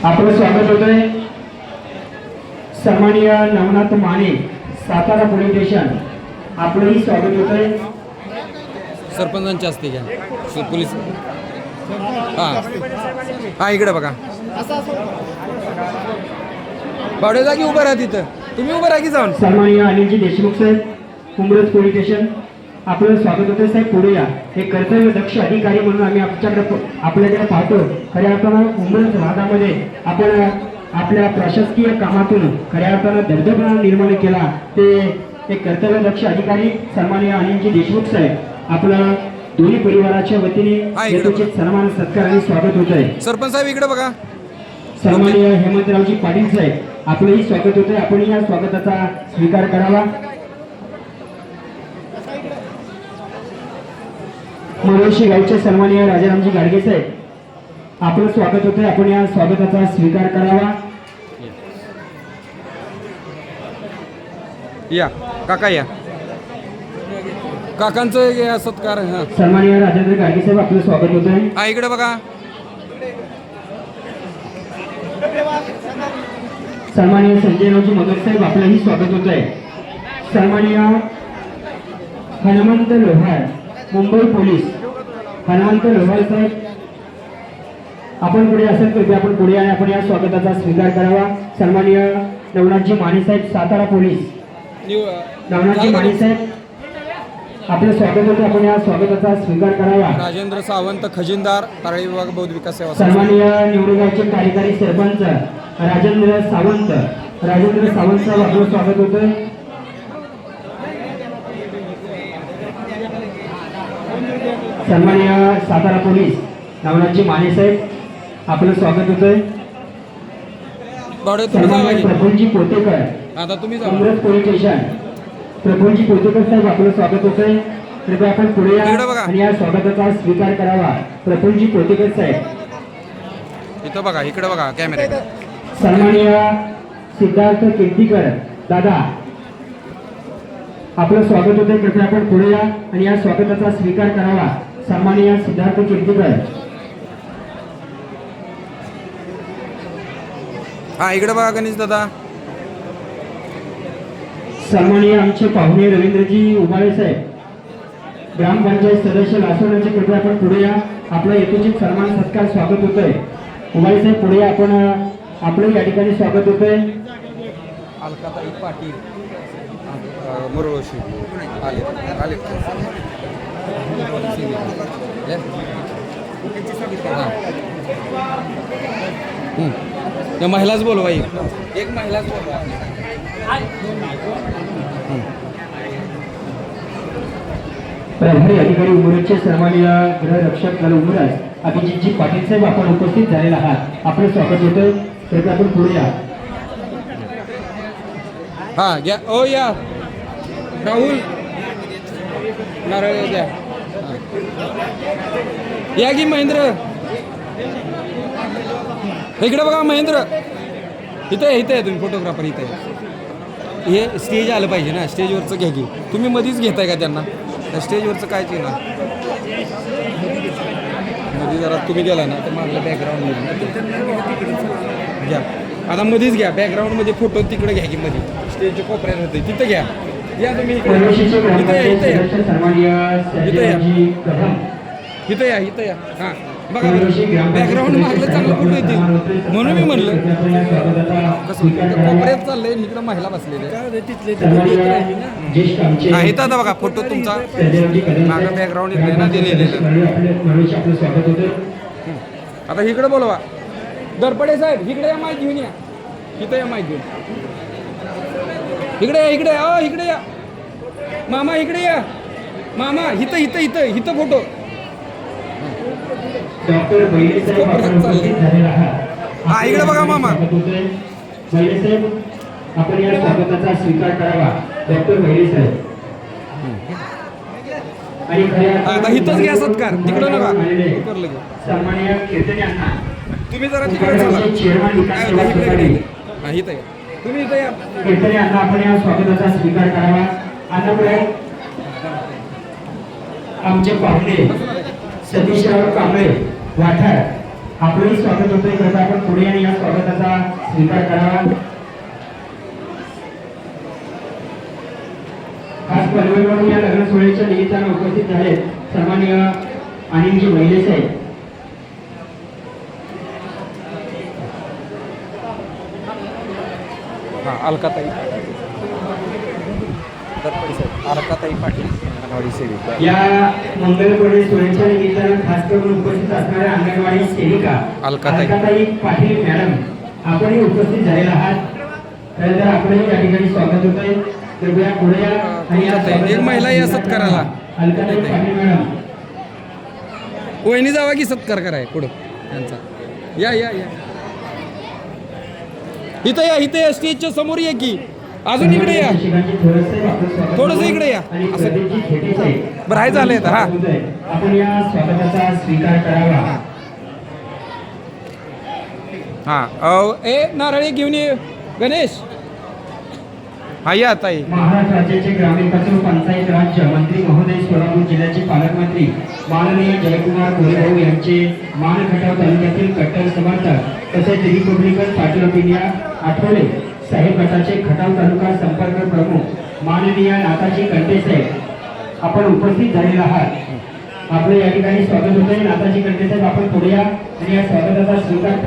आपलं स्वागत होतंय सन्माननीय नवनाथ माने, सातारा पोलीस स्टेशन. आपलंही स्वागत होतंय. सरपंचांच्या असते घ्या पोलीस. हां हां इकडे बघा. बावडे जागी उभं राहा तिथं. तुम्ही उभं राहा की जाऊन. सन्माननीय अनिलजी देशमुख साहेब, उमरज पोलीस स्टेशन. आपलं स्वागत होतं साहेब. पुढे या. एक कर्तव्य दक्ष अधिकारी म्हणून आम्ही आपल्याकडे पाहतो. खऱ्या अर्थानं उमरज भागामध्ये आपण आपल्या प्रशासकीय कामातून खऱ्या अर्थानं दर्जपणा निर्माण केला. ते एक कर्तव्य दक्ष अधिकारी सन्माननीय अनिलजी देशमुख साहेब, आपलं दोन्ही परिवाराच्या वतीने यथोचित सन्मान सत्कार आणि स्वागत होत आहे. सरपंच साहेब इकडे बघा. सन्माननीय हेमंतरावजी पाटील साहेब, आपलंही स्वागत होते. आपण या स्वागताचा स्वीकार करावा. मोरोशी गावचे सन्माननीय राजारामजी गाडगे साहेब, आपलं स्वागत होते. आपण या स्वागताचा स्वीकार करावा. या काका या. काकांचं या सत्कार. हां सन्माननीय राजेंद्र गाडगे साहेब, आपलं स्वागत होते. हा इकडे बघा. सन्माननीय संजयरावजी मगर साहेब, आपलंही स्वागत होत आहे. सन्माननीय हनुमंत लोहार, मुंबई पोलीस. हनुमंत लोहार साहेब, आपण पुढे असेल तर आपण पुढे आणि आपण या स्वागताचा स्वीकार करावा. सन्माननीय नवनाथजी माने साहेब, सातारा पोलीस. नवनाथजी माने साहेब, आपलं स्वागत होते. आपण या स्वागताचा स्वीकार करावा. राजेंद्र सावंत, खजिनदार, तारळी विभाग बौद्ध विकास सेवा. सन्माननीय निवडगावचे कार्यकारी सरपंच राजेंद्र सावंत. राजेंद्र सावंत साहेब, आपलं स्वागत होतं. सन्माननीय सातारा पोलीस नवनाथजी माने साहेब, आपलं स्वागत होतं. सन्माननीय प्रफुल्लजी पोतेकर, आता तुम्ही उमरज पोलीस स्टेशन. प्रफुल्लजी पोतेकर साहेब, आपलं स्वागत होतंय. कृपया आपण पुढे या आणि या स्वागताचा स्वीकार करावा. प्रफुल्लजी पोतेकर साहेब, इथं बघा. इकडे बघा कॅमेरा. सन्माननीय सिद्धार्थ कीर्तीकर दादा, आपलं स्वागत होते. कृपया आपण पुढे या आणि या स्वागताचा स्वीकार करावा. सन्माननीय सिद्धार्थ कीर्तीकर. हा इकडे बघा गणेश दादा. सन्माननीय आमचे पाहुणे रवींद्रजी उबाळे साहेब, ग्रामपंचायत सदस्य लासोनाचे. कृपया आपण पुढे या. आपलं यथोचित सन्मान सत्कार स्वागत होतंय. उबाळे साहेब पुढे या. आपण आपलं या ठिकाणी स्वागत होतंय. अलकाताई पाटील, मुरळोशी आले आले. या महिलाच बोलवा. एक महिलाच बोलवा. प्रभारी अधिकारी उमरजचे सन्माननीय गृहरक्षक दल उमरज अभिजितजी पाटील साहेब, आपण उपस्थित झालेला आहात. आपलं स्वागत होतं. कृपया आपण पुढे या. हा घ्या. ओ या राहुल, नारळ द्या. या की महेंद्र. इकडे बघा महेंद्र. इथं आहे तुम्ही फोटोग्राफर. इथं आहे. हे स्टेज आलं पाहिजे ना. स्टेजवरचं घ्या की. तुम्ही मधीच घेताय का त्यांना? त्या स्टेजवरचं काय ना मध्ये जरा तुम्ही गेला ना तर मागलं बॅकग्राऊंड घ्या. आता मध्येच घ्या. बॅकग्राऊंडमध्ये फोटो तिकडे घ्या की. मध्ये स्टेजच्या कोपऱ्यात होते तिथं घ्या. या तुम्ही इकडे. इथं या. इथं या. इथं या. हां बघा बॅकग्राऊंड मागलं चांगलं फोटो येतील म्हणून मी म्हणलं. कसं कोपऱ्यात चाललंय इकडं महिला बसलेल्या. हा इथं आता बघा फोटो तुमचा मागं बॅकग्राऊंड येतोय ना ते लिहिलेलं. आता इकडे बोलवा. दरपडे साहेब इकडे या. माहिती घेऊन या. इथं या. माहिती घेऊन इकडे या. इकडे या. इकडे या मामा. इकडे या मामा. इथं इथं इथं इथं फोटो. डॉक्टर बैले साहेब, आपण उपस्थित झालेला आहात. हा इकडे बघा मामा. बैले साहेब, आपण या स्वागताचा स्वीकार करावा. डॉक्टर बैले साहेब. आणि आता इथंच घ्या सत्कार. तिकडं नका. सन्माननीय कीर्तने अण्णा, तुम्ही जरा तिकडे चला. हा इथं या. तुम्ही इथं या. कीर्तने अण्णा, आपण या स्वागताचा स्वीकार करावा. अण्णापुढे आमचे पाहुणे सतीशराव कांबळे वाठार, आपलंही स्वागत होतंय. कृपया आपण पुढे आणि या स्वागत स्वीकार करावा. खास पनवेल म्हणून या लग्न सोहळ्याच्या निमित्तानं उपस्थित झाले सन्माननीय अनिलजी मैले साहेब. हां अलकाताई दरपडे साहेब अलकाताई पाटील अंगणवाडी सेविका. या मंगलकोळी सोहळ्याच्या निमित्तानं खास करून उपस्थित असणाऱ्या अंगणवाडी सेविका अलकाताई पाटील मॅडम आपणही उपस्थित झालेला आहात. तर आपणही या ठिकाणी स्वागत होत आहे. कृपया पुढे या आणि या एक महिला या सत्काराला. अलकाताई पाटील मॅडम वहिनी जावा की सत्कार कराय पुढं यांचा. या या या इथं या स्टेजच्या समोर या की अजून इकडे या थोडंसं इकडे या असं बरं आहे झालंय आता. हा आपण या स्वागताचा स्वीकार करावा. हां ए नारळी घेऊन ये गणेश. हा या ताई. महाराष्ट्र राज्याचे ग्रामविकास व पंचायत राज्य मंत्री महोदय सोलापूर जिल्ह्याचे पालकमंत्री माननीय जयकुमार कोरेभाऊ यांचे मानखटाव तालुक्यातील कट्टर समर्थक तसेच Republican party of India Athawale साहेब गटाचे खटाव तालुका संपर्क प्रमुख माननीय नाथाजी कंटे साहेब आपण उपस्थित झालेला आहात. आपलं या ठिकाणी स्वागत होत आहे. नाथाजी कंटे साहेब आपण पुढे या आणि या स्वागताचा स्वीकार.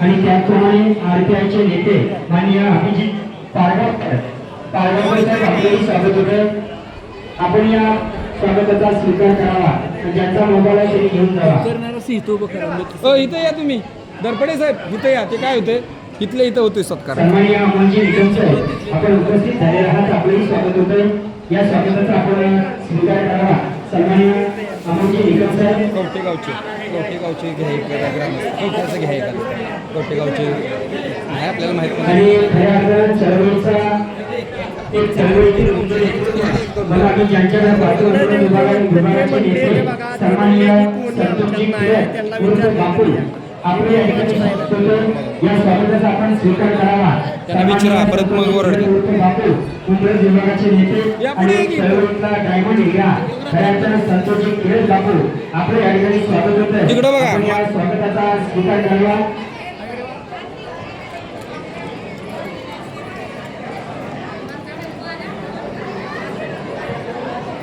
आणि त्याचप्रमाणे आरपीआयचे नेते माननीय अभिजित पारगावकर साहेब आपलंही स्वागत होतं. आपण या स्वागताचा स्वीकार करावा. ज्यांचा मोबाईल आहे त्यांनी घेऊन जावा. इथं या तुम्ही दरपडे साहेब इथं या. ते काय होते इथल्या इथं होतोय सत्कार. सन्माननीय अमोलजी निकम साहेब आपण उपस्थित झालेले आहात. आपलंही स्वागत होतं. या स्वागताचा आपण स्वीकार करावा. सन्माननीय अमोलजी निकम साहेब कवठेगावचे घ्या एखादा ग्रामस्थ कवठ्याचं घ्या एखादा कवठेगावचे नाही आपल्याला माहित आणि खऱ्या अर्थानं चळवळीचा एक चळवळीतील मला आम्ही ज्यांच्याकडे पाहतो विभागाचे नेते सन्माननीय संतोषजी किरण उर्फ बापू आपले या ठिकाणी या स्वागताचा आपण स्वीकार करावा. त्यांना विचारा परत मग ओरडते. बापू उमरज विभागाचे नेते आणि चळवळीतला डायमंड हिरा खऱ्या अर्थानं संतोषजी किरण बापू आपले या ठिकाणी स्वागत होतं. तिकडं बघा. आपण या स्वागताचा स्वीकार करावा.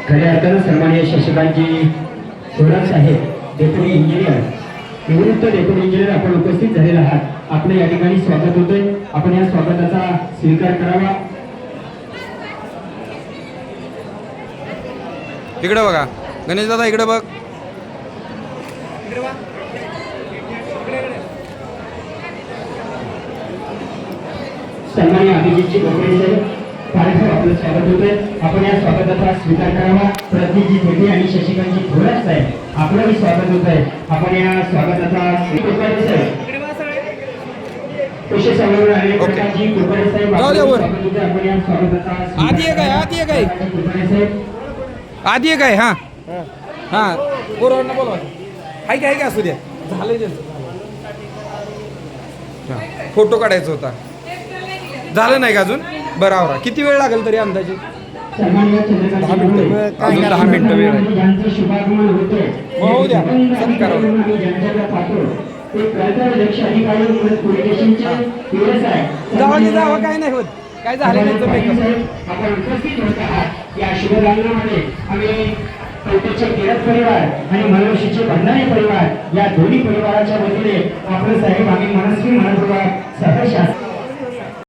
खऱ्या अर्थानं सन्माननीय शशिकांतजी सोडक साहेब डेप्युटी इंजिनियर निवृत्त डेप्युटी इंजिनियर आपण उपस्थित झालेला आहात. आपलं या ठिकाणी स्वागत होतंय. आपण या स्वागताचा स्वीकार करावा. इकडे बघा गणेश दादा इकडे बघ. सन्माननीय अभिजितजी गोखले साहेब कार्यक्रम आपलं स्वागत होतंय. आपण या स्वागताचा स्वीकार करावा. प्रतीकजी थेटे आणि शशिकांतजी थोरात साहेब आपलंही स्वागत होत आहे. आपण या स्वागताचा कोकाटे साहेब विशेष आमंत्रण आले प्रकाशजी कोकाटे साहेब जाऊ द्या वर. आपण या स्वागताचा आधी एक आहे आधी एक आहे कोकाटे साहेब आधी एक आहे. हां हां बरोबर बोलवा. आहे का असू द्या झालं त्यांचं. फोटो काढायचा होता झालं नाही का अजून. बरं आवरा किती वेळ लागेल तरी अंदाजे. 10 मिनिटं अजून 10 मिनिटं वेळ आहे. ज्यांचं शुभागमन होतंय होऊ द्या सत्कारावर. ज्यांच्याकडे पाहतो ते कर्तव्यदक्ष अधिकारी म्हणून पोलीस स्टेशनचे पीएस आहे. जावा काय नाही होत काय झालं नाही मेकअप. आपण उपस्थित होत आहात या शुभलग्नामध्ये. आम्ही कवठेचे किरत परिवार आणि मनोशीचे भंडारी परिवार या दोन्ही परिवाराच्या वतीने आपलं साहेब आम्ही मनस्वी मनपूर्वक